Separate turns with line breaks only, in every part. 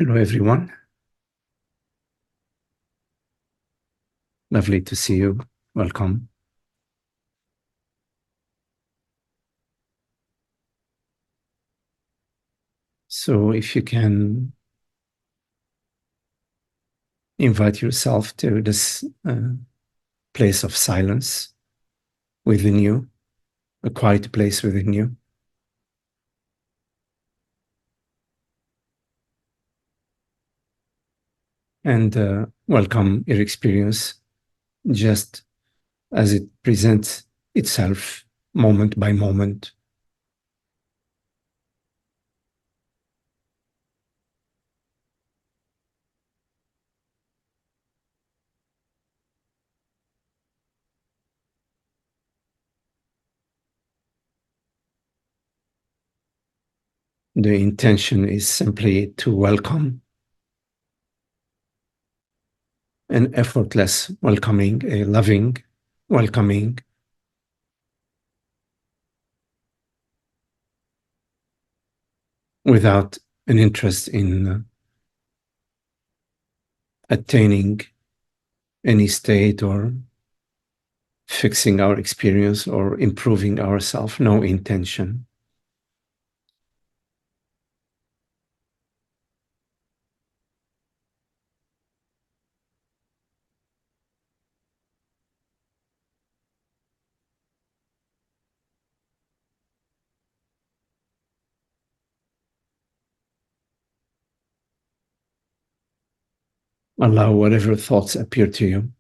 Hello, everyone. Lovely to see you. Welcome. So if you can invite yourself to this place of silence within you, a quiet place within you. And welcome your experience just as it presents itself moment by moment. The intention is simply to welcome an effortless welcoming, a loving welcoming, without an interest in attaining any state or fixing our experience or improving ourselves. No intention. Allow whatever thoughts appear to you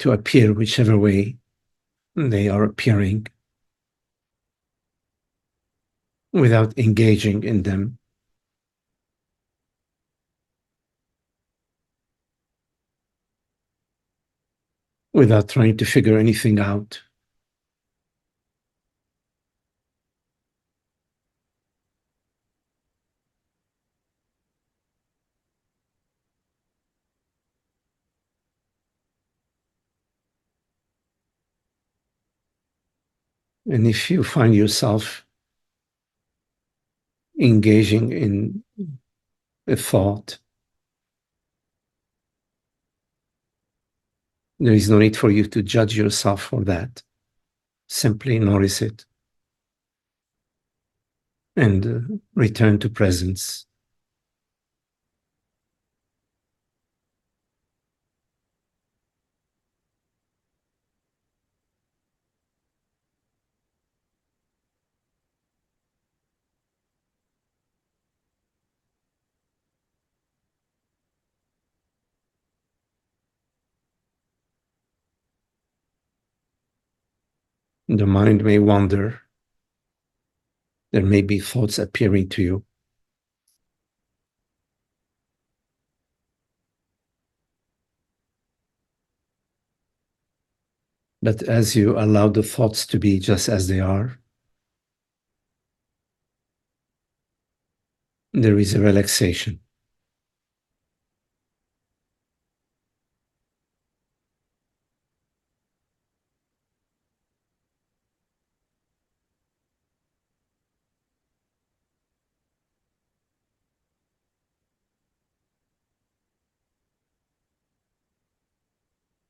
to appear whichever way they are appearing, without engaging in them. Without trying to figure anything out. And if you find yourself engaging in a thought, there is no need for you to judge yourself for that. Simply notice it and return to presence. The mind may wander. There may be thoughts appearing to you. But as you allow the thoughts to be just as they are, there is a relaxation.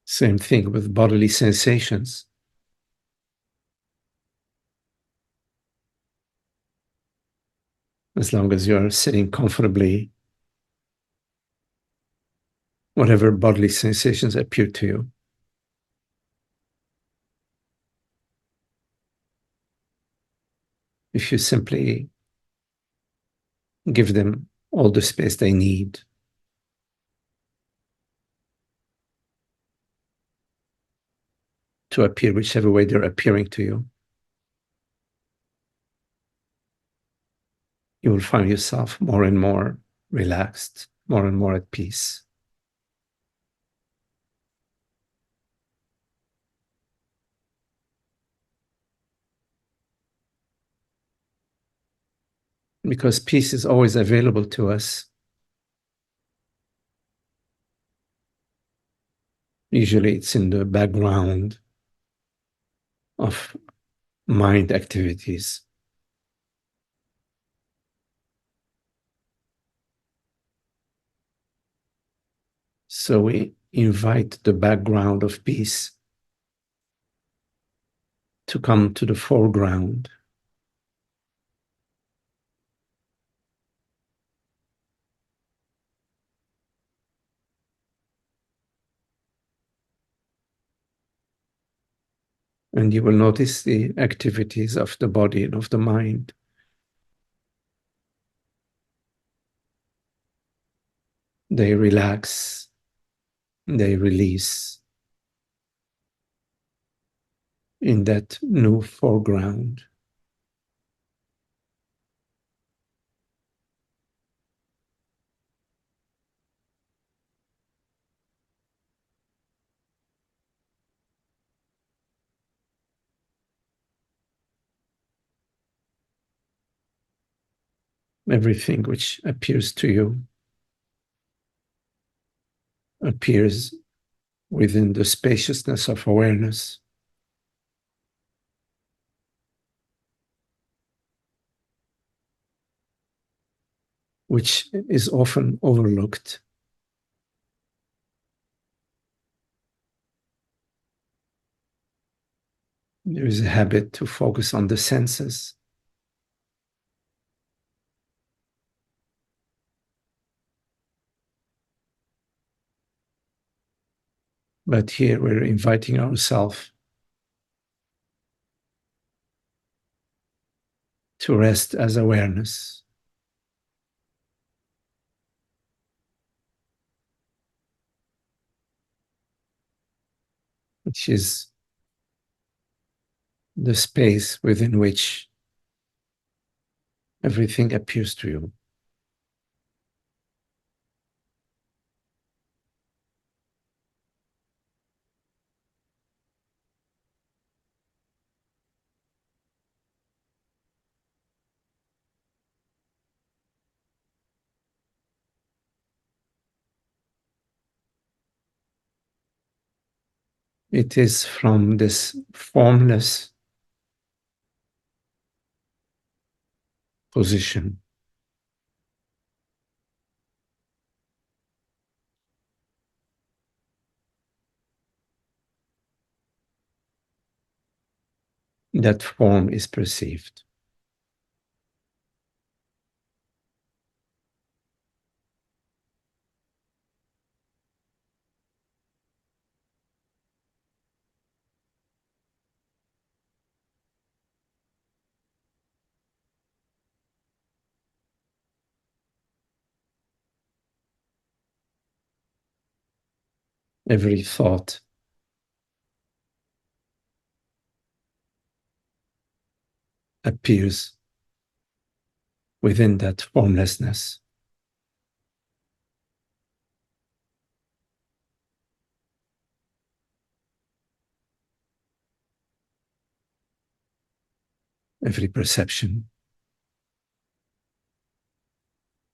Same thing with bodily sensations. As long as you are sitting comfortably, whatever bodily sensations appear to you, if you simply give them all the space they need, to appear whichever way they're appearing to you, you will find yourself more and more relaxed, more and more at peace. Because peace is always available to us. Usually it's in the background of mind activities. So we invite the background of peace to come to the foreground. And you will notice the activities of the body and of the mind. They relax, they release in that new foreground. Everything which appears to you appears within the spaciousness of awareness, which is often overlooked. There is a habit to focus on the senses. But here we're inviting ourselves to rest as awareness, which is the space within which everything appears to you. It is from this formless position that form is perceived. Every thought appears within that formlessness. Every perception,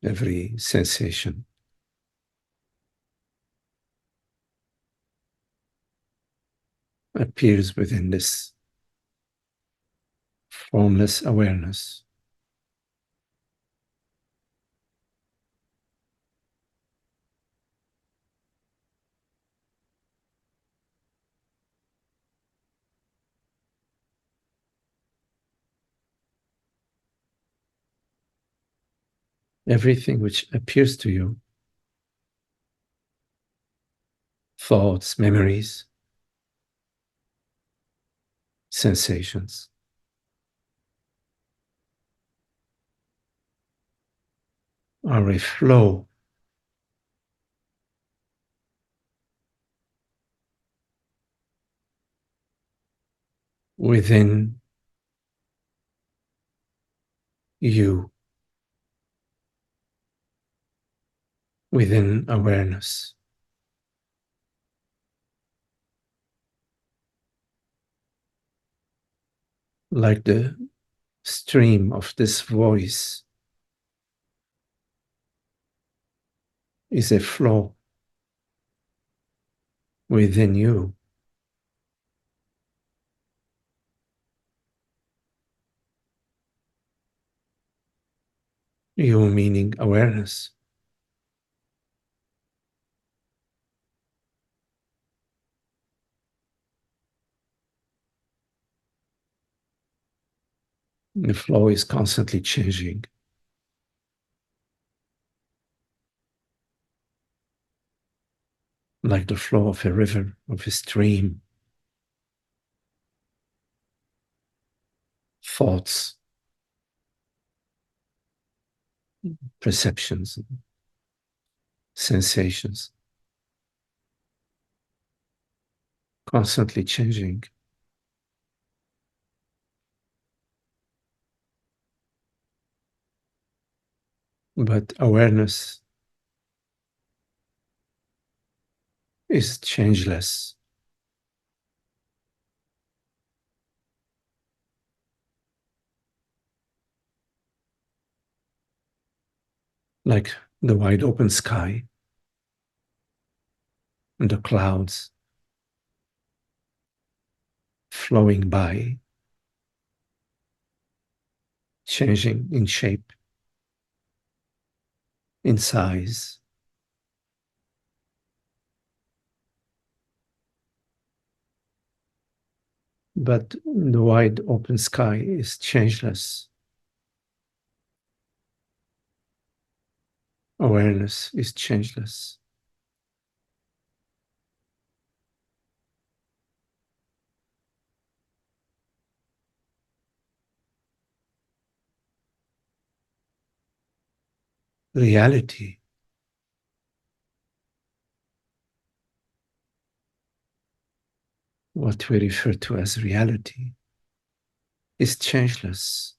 every sensation appears within this formless awareness. Everything which appears to you, thoughts, memories, sensations, are a flow within you, within awareness. Like the stream of this voice is a flow within you. You meaning awareness. The flow is constantly changing. Like the flow of a river, of a stream, thoughts, perceptions, sensations, constantly changing. But awareness is changeless. Like the wide open sky and the clouds flowing by, changing in shape, in size. But the wide open sky is changeless. Awareness is changeless. Reality, what we refer to as reality, is changeless.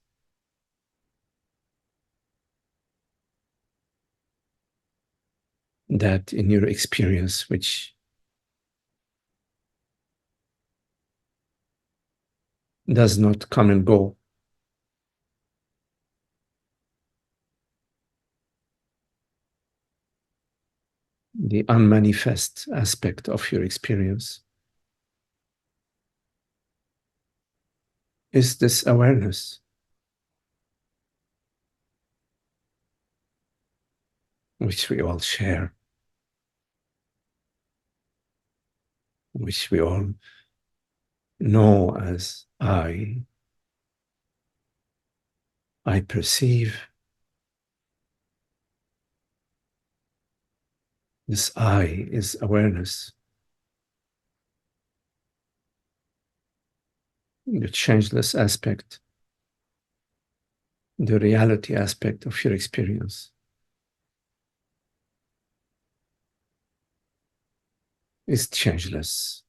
That in your experience, which does not come and go, the unmanifest aspect of your experience, is this awareness, which we all share, which we all know as I perceive. This I is awareness, the changeless aspect, the reality aspect of your experience is changeless.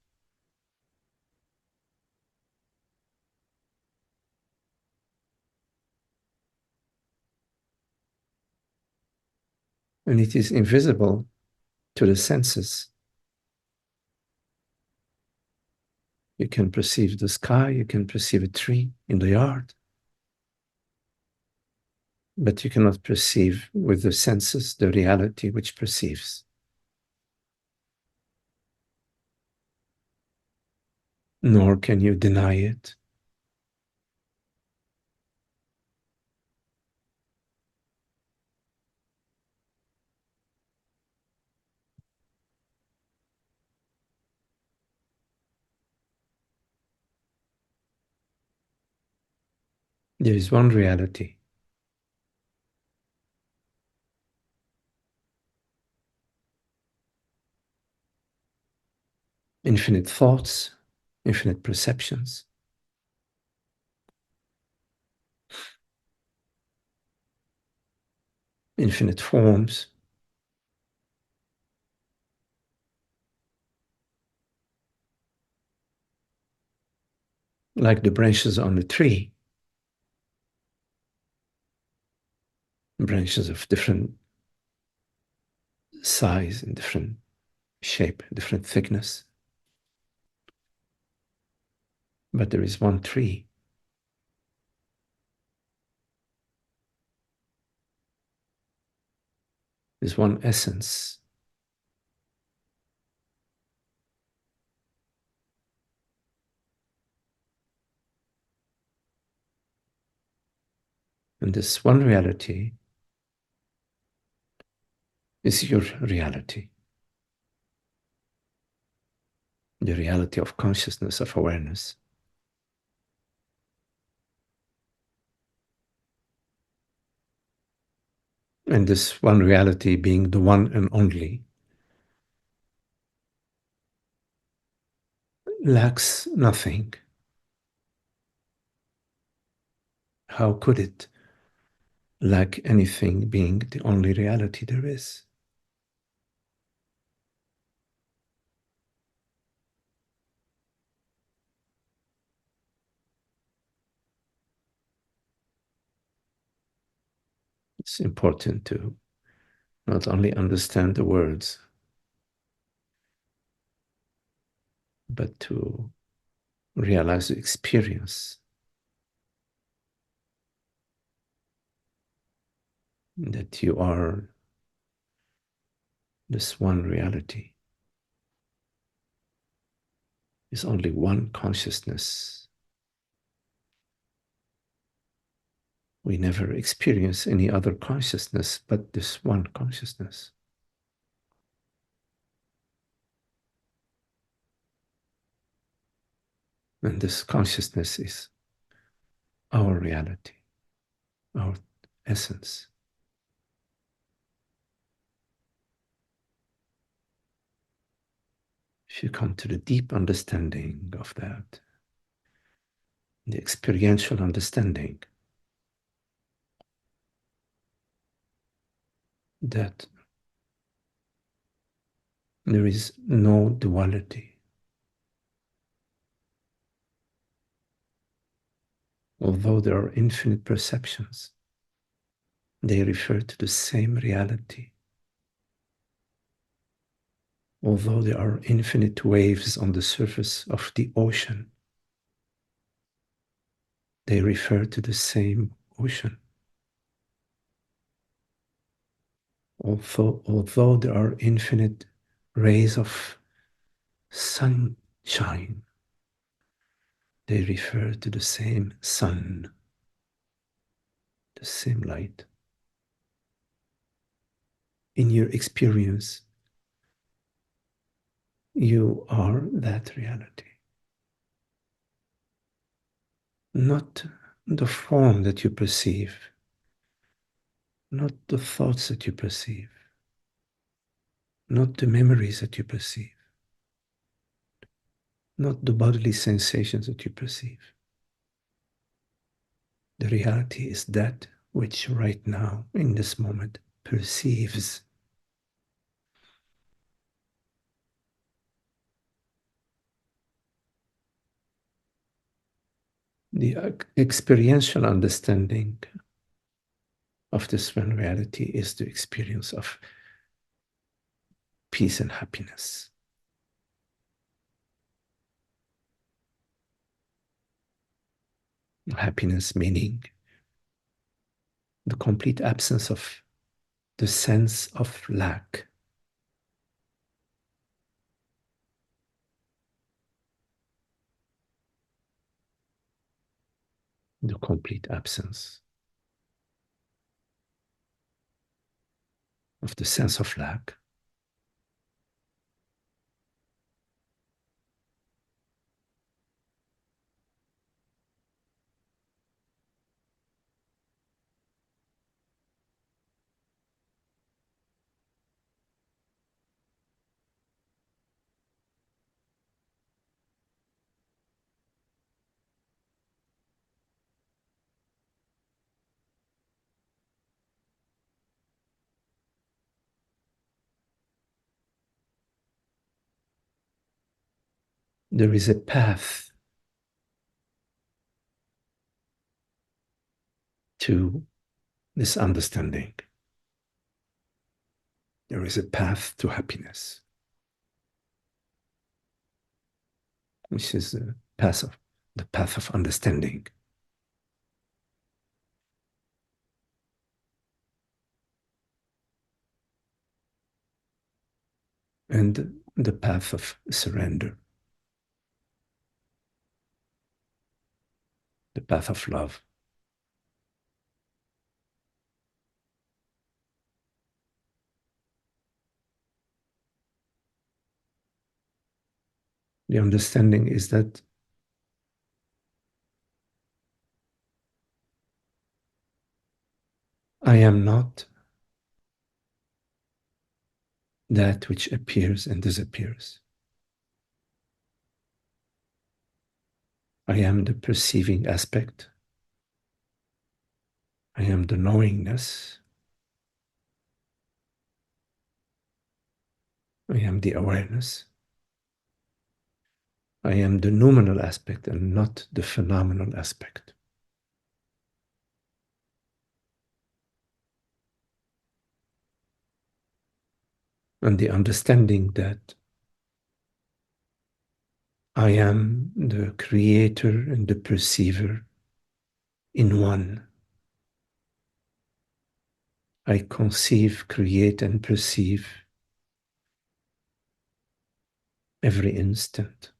And it is invisible to the senses. You can perceive the sky, you can perceive a tree in the yard, but you cannot perceive with the senses the reality which perceives. Nor can you deny it. There is one reality. Infinite thoughts, infinite perceptions, infinite forms, like the branches on a tree, branches of different size and different shape, different thickness. But there is one tree. There's one essence. And this one reality is your reality. The reality of consciousness, of awareness. And this one reality being the one and only lacks nothing. How could it lack anything being the only reality there is? It's important to not only understand the words, but to realize the experience that you are this one reality. Is only one consciousness. We never experience any other consciousness but this one consciousness. And this consciousness is our reality, our essence. If you come to the deep understanding of that, the experiential understanding that there is no duality, although there are infinite perceptions, they refer to the same reality. Although there are infinite waves on the surface of the ocean, they refer to the same ocean. Although there are infinite rays of sunshine, they refer to the same sun, the same light. In your experience, you are that reality. Not the form that you perceive, not the thoughts that you perceive, not the memories that you perceive, not the bodily sensations that you perceive. The reality is that which right now, in this moment, perceives. The experiential understanding of this one reality is the experience of peace and happiness. Happiness meaning the complete absence of the sense of lack. The complete absence of the sense of lack. There is a path to this understanding. There is a path to happiness, which is the path of understanding. And the path of surrender, the path of love. The understanding is that I am not that which appears and disappears. I am the perceiving aspect. I am the knowingness. I am the awareness. I am the noumenal aspect and not the phenomenal aspect. And the understanding that I am the creator and the perceiver in one. I conceive, create, and perceive every instant.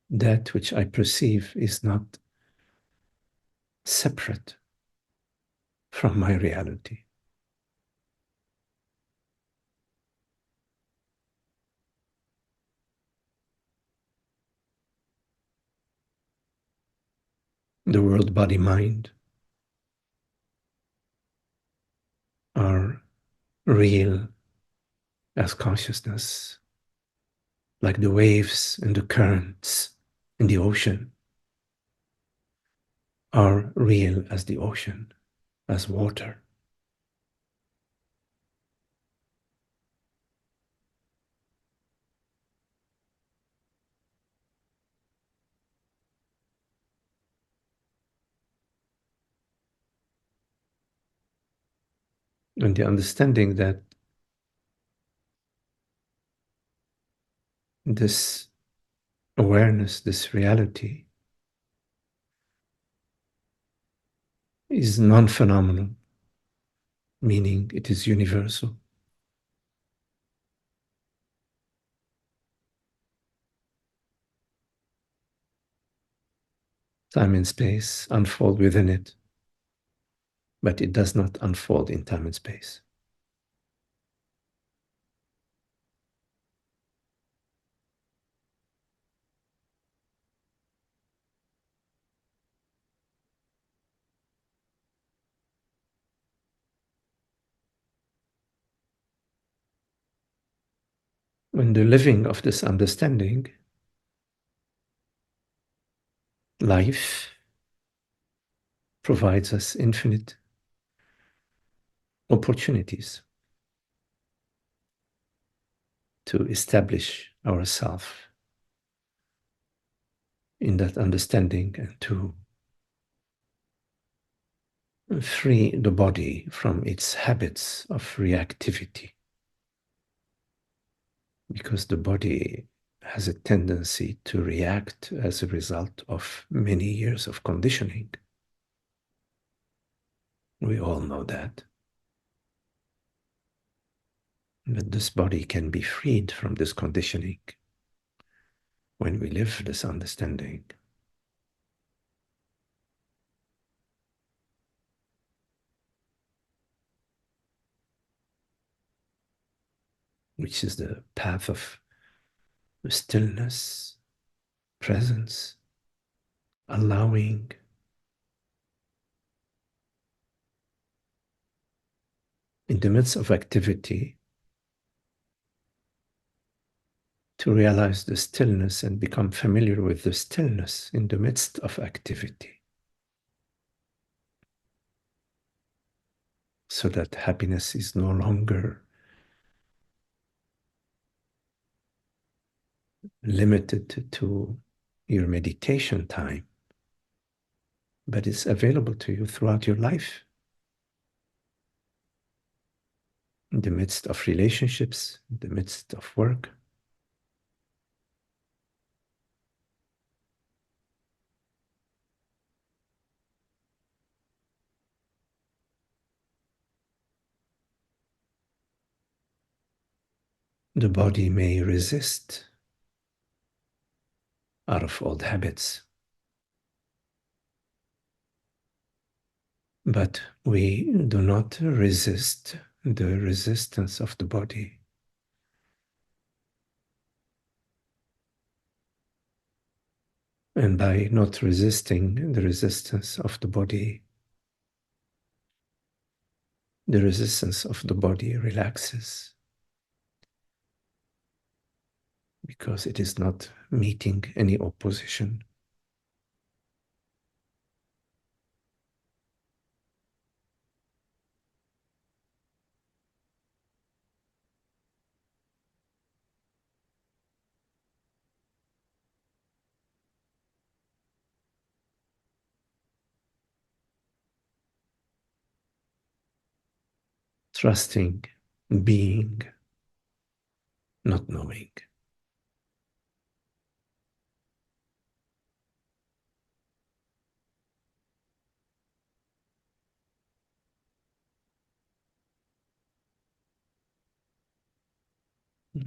That which I perceive is not separate from my reality. The world, body, mind are real as consciousness, like the waves and the currents in the ocean are real as the ocean, as water. And the understanding that this awareness, this reality, is non-phenomenal, meaning it is universal. Time and space unfold within it, but it does not unfold in time and space. When the living of this understanding, life provides us infinite opportunities to establish ourselves in that understanding and to free the body from its habits of reactivity. Because the body has a tendency to react as a result of many years of conditioning. We all know that. But this body can be freed from this conditioning when we live this understanding. Which is the path of stillness, presence, allowing in the midst of activity to realize the stillness and become familiar with the stillness in the midst of activity. So that happiness is no longer limited to your meditation time, but it's available to you throughout your life. In the midst of relationships, in the midst of work. The body may resist out of old habits, but we do not resist the resistance of the body. And by not resisting the resistance of the body, the resistance of the body relaxes because it is not meeting any opposition. Trusting, being, not knowing.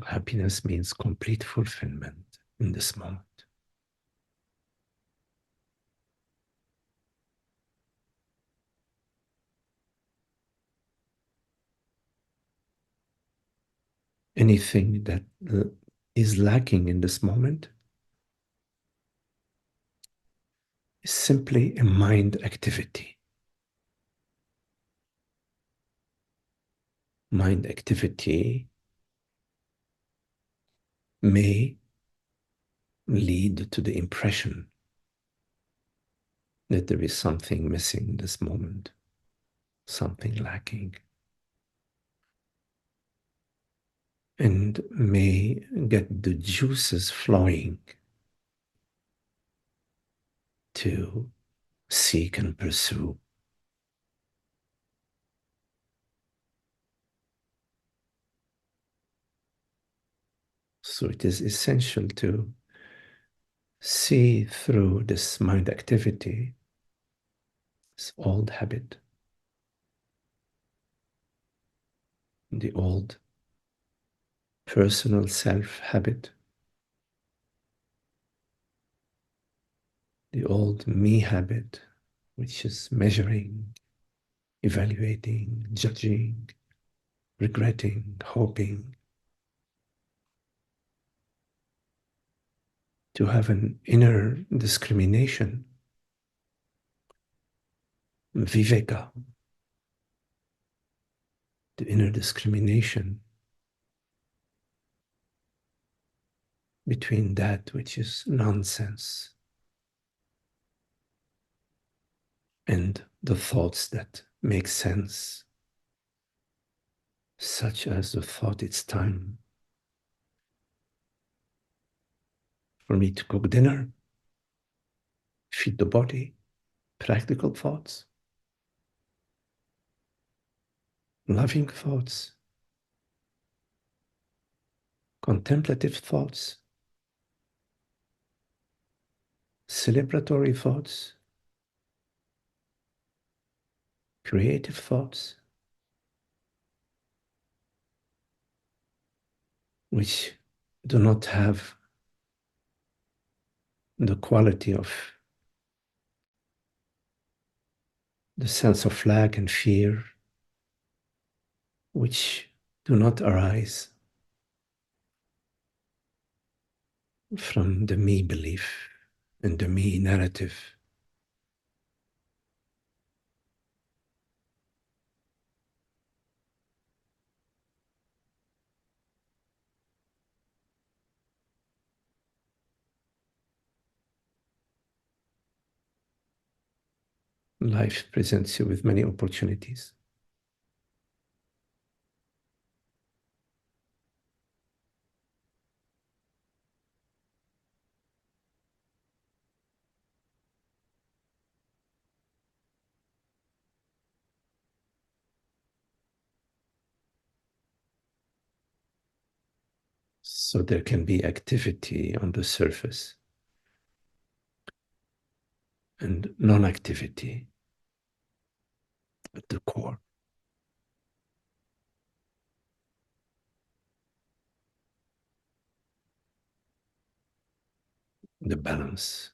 Happiness means complete fulfillment in this moment. Anything that is lacking in this moment is simply a mind activity. Mind activity may lead to the impression that there is something missing in this moment, something lacking, and may get the juices flowing to seek and pursue. So it is essential to see through this mind activity, this old habit, the old personal self habit, the old me habit, which is measuring, evaluating, judging, regretting, hoping, to have an inner discrimination, viveka, the inner discrimination between that which is nonsense and the thoughts that make sense, such as the thought it's time for me to cook dinner, feed the body, practical thoughts, loving thoughts, contemplative thoughts, celebratory thoughts, creative thoughts, which do not have the quality of the sense of lack and fear, which do not arise from the me belief and the me narrative. Life presents you with many opportunities. So there can be activity on the surface and non-activity at the core. The balance.